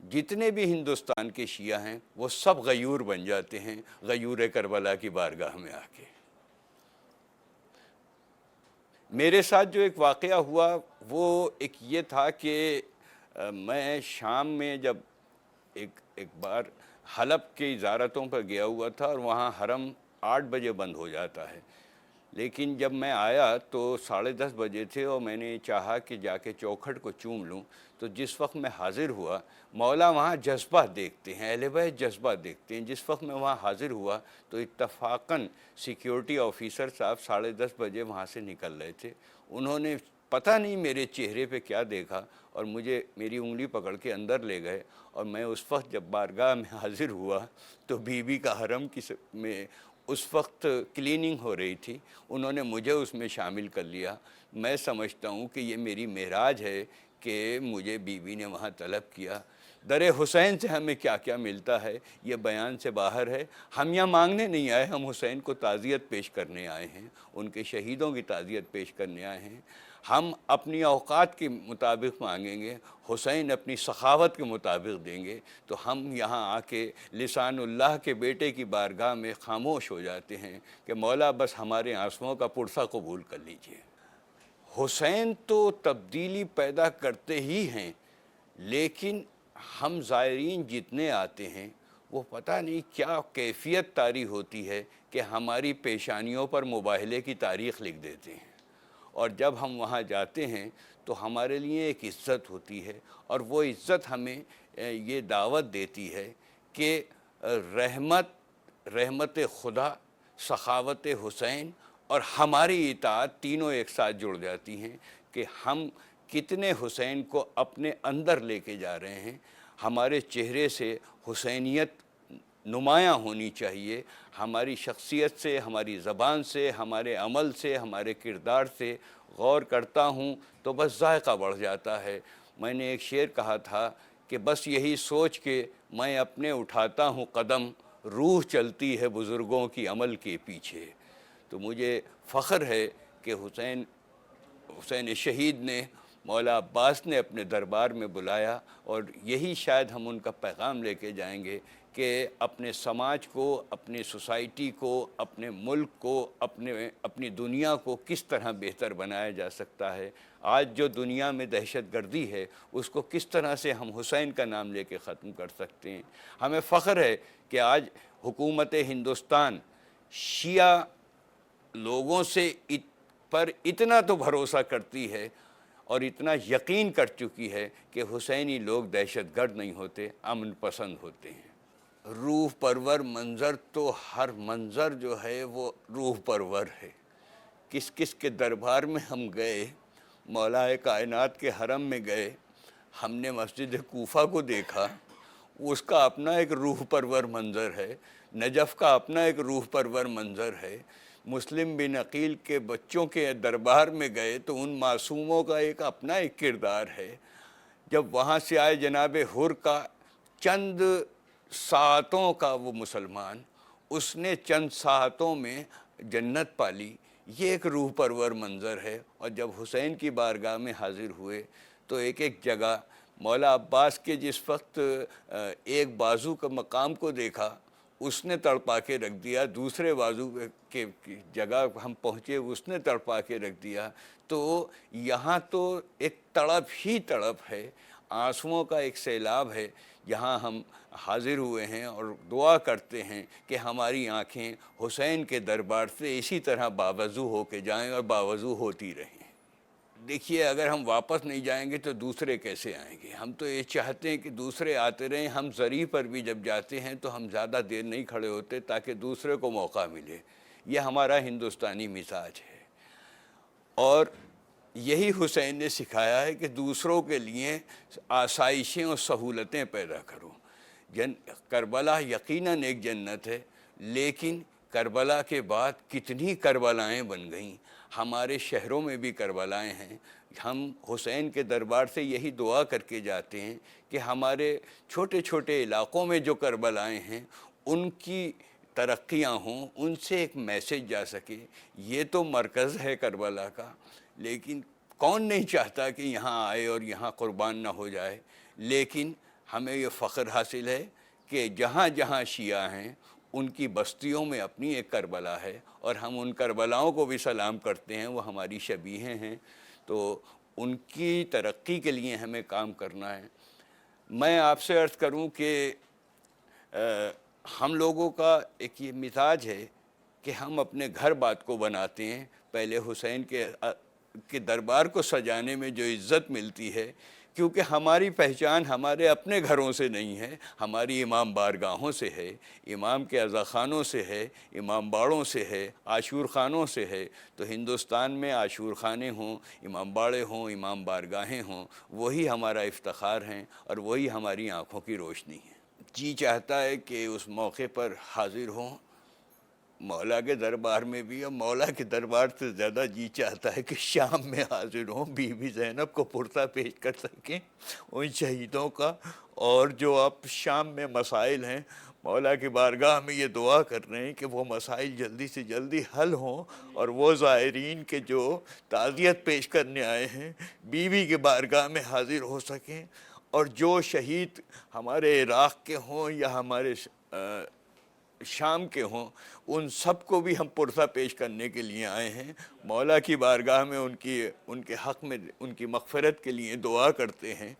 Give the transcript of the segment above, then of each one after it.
جتنے بھی ہندوستان کے شیعہ ہیں وہ سب غیور بن جاتے ہیں غیور کربلا کی بارگاہ میں آ کے۔ میرے ساتھ جو ایک واقعہ ہوا وہ ایک یہ تھا کہ میں شام میں جب ایک بار حلب کے زیارتوں پر گیا ہوا تھا، اور وہاں حرم 8 بجے بند ہو جاتا ہے، لیکن جب میں آیا تو 10:30 بجے تھے، اور میں نے چاہا کہ جا کے چوکھٹ کو چوم لوں، تو جس وقت میں حاضر ہوا، مولا وہاں جذبہ دیکھتے ہیں، اہل بیت جذبہ دیکھتے ہیں، جس وقت میں وہاں حاضر ہوا تو اتفاقاً سیکیورٹی آفیسر صاحب 10:30 بجے وہاں سے نکل رہے تھے۔ انہوں نے پتہ نہیں میرے چہرے پہ کیا دیکھا، اور مجھے میری انگلی پکڑ کے اندر لے گئے، اور میں اس وقت جب بارگاہ میں حاضر ہوا تو بی بی کا حرم میں اس وقت کلیننگ ہو رہی تھی، انہوں نے مجھے اس میں شامل کر لیا۔ میں سمجھتا ہوں کہ یہ میری معراج ہے کہ مجھے بی بی نے وہاں طلب کیا۔ در حسین سے ہمیں کیا کیا ملتا ہے یہ بیان سے باہر ہے۔ ہم یہاں مانگنے نہیں آئے، ہم حسین کو تعزیت پیش کرنے آئے ہیں، ان کے شہیدوں کی تعزیت پیش کرنے آئے ہیں۔ ہم اپنی اوقات کے مطابق مانگیں گے، حسین اپنی سخاوت کے مطابق دیں گے، تو ہم یہاں آ کے لسان اللہ کے بیٹے کی بارگاہ میں خاموش ہو جاتے ہیں کہ مولا بس ہمارے آنسوؤں کا پرسہ قبول کر لیجئے۔ حسین تو تبدیلی پیدا کرتے ہی ہیں، لیکن ہم زائرین جتنے آتے ہیں وہ پتہ نہیں کیا کیفیت طاری ہوتی ہے کہ ہماری پیشانیوں پر مباہلے کی تاریخ لکھ دیتے ہیں، اور جب ہم وہاں جاتے ہیں تو ہمارے لیے ایک عزت ہوتی ہے، اور وہ عزت ہمیں یہ دعوت دیتی ہے کہ رحمت خدا، سخاوت حسین اور ہماری اطاعت تینوں ایک ساتھ جڑ جاتی ہیں کہ ہم کتنے حسین کو اپنے اندر لے کے جا رہے ہیں۔ ہمارے چہرے سے حسینیت نمایاں ہونی چاہیے، ہماری شخصیت سے، ہماری زبان سے، ہمارے عمل سے، ہمارے کردار سے غور کرتا ہوں تو بس ذائقہ بڑھ جاتا ہے۔ میں نے ایک شعر کہا تھا کہ بس یہی سوچ کے میں اپنے اٹھاتا ہوں قدم، روح چلتی ہے بزرگوں کی عمل کے پیچھے۔ تو مجھے فخر ہے کہ حسین شہید نے، مولا عباس نے اپنے دربار میں بلایا، اور یہی شاید ہم ان کا پیغام لے کے جائیں گے کہ اپنے سماج کو، اپنے سوسائٹی کو، اپنے ملک کو، اپنی دنیا کو کس طرح بہتر بنایا جا سکتا ہے۔ آج جو دنیا میں دہشت گردی ہے اس کو کس طرح سے ہم حسین کا نام لے کے ختم کر سکتے ہیں۔ ہمیں فخر ہے کہ آج حکومت ہندوستان شیعہ لوگوں پر اتنا تو بھروسہ کرتی ہے اور اتنا یقین کر چکی ہے کہ حسینی لوگ دہشت گرد نہیں ہوتے، امن پسند ہوتے ہیں۔ روح پرور منظر تو ہر منظر جو ہے وہ روح پرور ہے۔ کس کس کے دربار میں ہم گئے، مولا کائنات کے حرم میں گئے، ہم نے مسجد کوفہ کو دیکھا، اس کا اپنا ایک روح پرور منظر ہے۔ نجف کا اپنا ایک روح پرور منظر ہے۔ مسلم بن عقیل کے بچوں کے دربار میں گئے تو ان معصوموں کا اپنا ایک کردار ہے۔ جب وہاں سے آئے جناب حر کا چند ساعتوں کا وہ مسلمان، اس نے چند ساعتوں میں جنت پالی، یہ ایک روح پرور منظر ہے۔ اور جب حسین کی بارگاہ میں حاضر ہوئے تو ایک جگہ مولا عباس کے جس وقت ایک بازو کا مقام کو دیکھا اس نے تڑپا کے رکھ دیا، دوسرے بازو کے جگہ ہم پہنچے اس نے تڑپا کے رکھ دیا۔ تو یہاں تو ایک تڑپ ہی تڑپ ہے، آنسوؤں کا ایک سیلاب ہے، یہاں ہم حاضر ہوئے ہیں اور دعا کرتے ہیں کہ ہماری آنکھیں حسین کے دربار سے اسی طرح باوضو ہو کے جائیں اور باوضو ہوتی رہیں۔ دیکھیے اگر ہم واپس نہیں جائیں گے تو دوسرے کیسے آئیں گے؟ ہم تو یہ چاہتے ہیں کہ دوسرے آتے رہیں۔ ہم زری پر بھی جب جاتے ہیں تو ہم زیادہ دیر نہیں کھڑے ہوتے تاکہ دوسرے کو موقع ملے۔ یہ ہمارا ہندوستانی مزاج ہے، اور یہی حسین نے سکھایا ہے کہ دوسروں کے لیے آسائشیں اور سہولتیں پیدا کرو۔ کربلا یقیناً ایک جنت ہے، لیکن کربلا کے بعد کتنی کربلائیں بن گئیں۔ ہمارے شہروں میں بھی کربلائیں ہیں۔ ہم حسین کے دربار سے یہی دعا کر کے جاتے ہیں کہ ہمارے چھوٹے چھوٹے علاقوں میں جو کربلائیں ہیں ان کی ترقیاں ہوں، ان سے ایک میسیج جا سکے۔ یہ تو مرکز ہے کربلا کا، لیکن کون نہیں چاہتا کہ یہاں آئے اور یہاں قربان نہ ہو جائے، لیکن ہمیں یہ فخر حاصل ہے کہ جہاں جہاں شیعہ ہیں ان کی بستیوں میں اپنی ایک کربلا ہے، اور ہم ان کربلاؤں کو بھی سلام کرتے ہیں، وہ ہماری شبیہیں ہیں، تو ان کی ترقی کے لیے ہمیں کام کرنا ہے۔ میں آپ سے عرض کروں کہ ہم لوگوں کا ایک یہ مزاج ہے کہ ہم اپنے گھر بات کو بناتے ہیں، پہلے حسین کے دربار کو سجانے میں جو عزت ملتی ہے، کیونکہ ہماری پہچان ہمارے اپنے گھروں سے نہیں ہے، ہماری امام بارگاہوں سے ہے، امام کے عزاخانوں سے ہے، امام باڑوں سے ہے، عاشور خانوں سے ہے۔ تو ہندوستان میں عاشور خانے ہوں، امام باڑے ہوں، امام بارگاہیں ہوں، وہی ہمارا افتخار ہیں اور وہی ہماری آنکھوں کی روشنی ہے۔ جی چاہتا ہے کہ اس موقع پر حاضر ہوں مولا کے دربار میں بھی، اور مولا کے دربار سے زیادہ جی چاہتا ہے کہ شام میں حاضر ہوں، بی بی زینب کو پرسہ پیش کر سکیں ان شہیدوں کا، اور جو اب شام میں مسائل ہیں مولا کی بارگاہ میں یہ دعا کر رہے ہیں کہ وہ مسائل جلدی سے جلدی حل ہوں، اور وہ زائرین کے جو تعزیت پیش کرنے آئے ہیں بیوی کے بارگاہ میں حاضر ہو سکیں، اور جو شہید ہمارے عراق کے ہوں یا ہمارے شام کے ہوں ان سب کو بھی ہم پرسہ پیش کرنے کے لیے آئے ہیں۔ مولا کی بارگاہ میں ان کے حق میں ان کی مغفرت کے لیے دعا کرتے ہیں،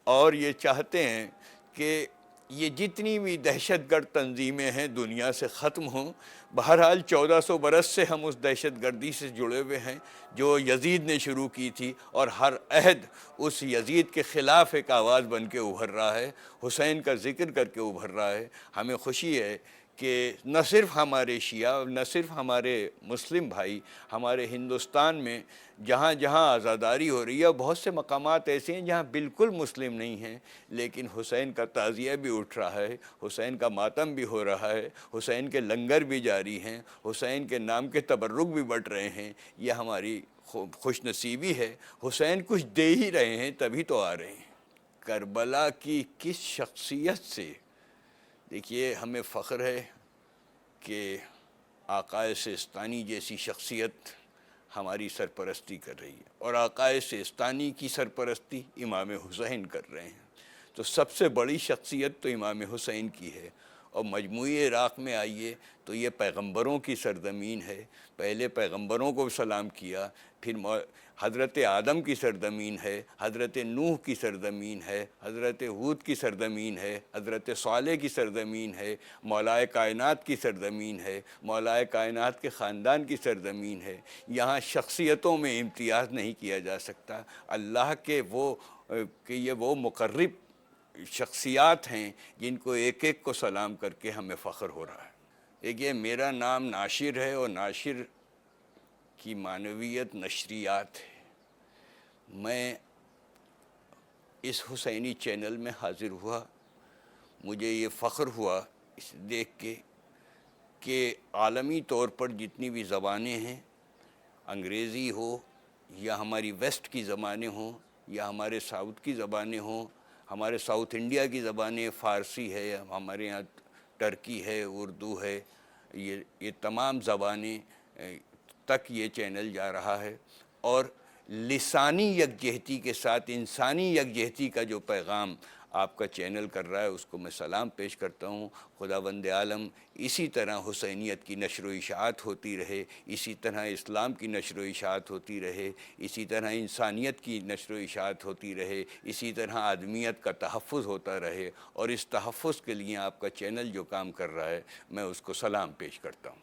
اور یہ چاہتے ہیں کہ یہ جتنی بھی دہشت گرد تنظیمیں ہیں دنیا سے ختم ہوں۔ بہرحال 1400 برس سے ہم اس دہشت گردی سے جڑے ہوئے ہیں جو یزید نے شروع کی تھی، اور ہر عہد اس یزید کے خلاف ایک آواز بن کے ابھر رہا ہے، حسین کا ذکر کر کے ابھر رہا ہے۔ ہمیں خوشی ہے کہ نہ صرف ہمارے شیعہ، نہ صرف ہمارے مسلم بھائی، ہمارے ہندوستان میں جہاں جہاں عزاداری ہو رہی ہے، بہت سے مقامات ایسے ہیں جہاں بالکل مسلم نہیں ہیں، لیکن حسین کا تعزیہ بھی اٹھ رہا ہے، حسین کا ماتم بھی ہو رہا ہے، حسین کے لنگر بھی جاری ہیں، حسین کے نام کے تبرک بھی بڑھ رہے ہیں۔ یہ ہماری خوش نصیبی ہے، حسین کچھ دے ہی رہے ہیں تبھی تو آ رہے ہیں۔ کربلا کی کس شخصیت سے؟ دیکھیے، ہمیں فخر ہے کہ آقائے سیستانی جیسی شخصیت ہماری سرپرستی کر رہی ہے، اور آقائے سیستانی کی سرپرستی امام حسین کر رہے ہیں، تو سب سے بڑی شخصیت تو امام حسین کی ہے۔ اور مجموعی عراق میں آئیے تو یہ پیغمبروں کی سرزمین ہے، پہلے پیغمبروں کو سلام کیا، پھر حضرت آدم کی سرزمین ہے، حضرت نوح کی سرزمین ہے، حضرت ہود کی سرزمین ہے، حضرت صالح کی سرزمین ہے، مولائے کائنات کی سرزمین ہے، مولائے کائنات کے خاندان کی سرزمین ہے۔ یہاں شخصیتوں میں امتیاز نہیں کیا جا سکتا، اللہ کے یہ وہ مقرب شخصیات ہیں جن کو ایک ایک کو سلام کر کے ہمیں فخر ہو رہا ہے۔ دیکھیے، میرا نام ناشر ہے، اور ناشر کی معنویت نشریات ہے۔ میں اس حسینی چینل میں حاضر ہوا، مجھے یہ فخر ہوا اس دیکھ کے کہ عالمی طور پر جتنی بھی زبانیں ہیں، انگریزی ہو یا ہماری ویسٹ کی زبانیں ہوں یا ہمارے ساؤتھ کی زبانیں ہوں، ہمارے ساؤتھ انڈیا کی زبانیں، فارسی ہے، ہمارے یہاں ٹرکی ہے، اردو ہے، یہ تمام زبانیں تک یہ چینل جا رہا ہے، اور لسانی یکجہتی کے ساتھ انسانی یکجہتی کا جو پیغام آپ کا چینل کر رہا ہے اس کو میں سلام پیش کرتا ہوں۔ خداوند عالم اسی طرح حسینیت کی نشر و اشاعت ہوتی رہے، اسی طرح اسلام کی نشر و اشاعت ہوتی رہے، اسی طرح انسانیت کی نشر و اشاعت ہوتی رہے، اسی طرح آدمیت کا تحفظ ہوتا رہے، اور اس تحفظ کے لیے آپ کا چینل جو کام کر رہا ہے میں اس کو سلام پیش کرتا ہوں۔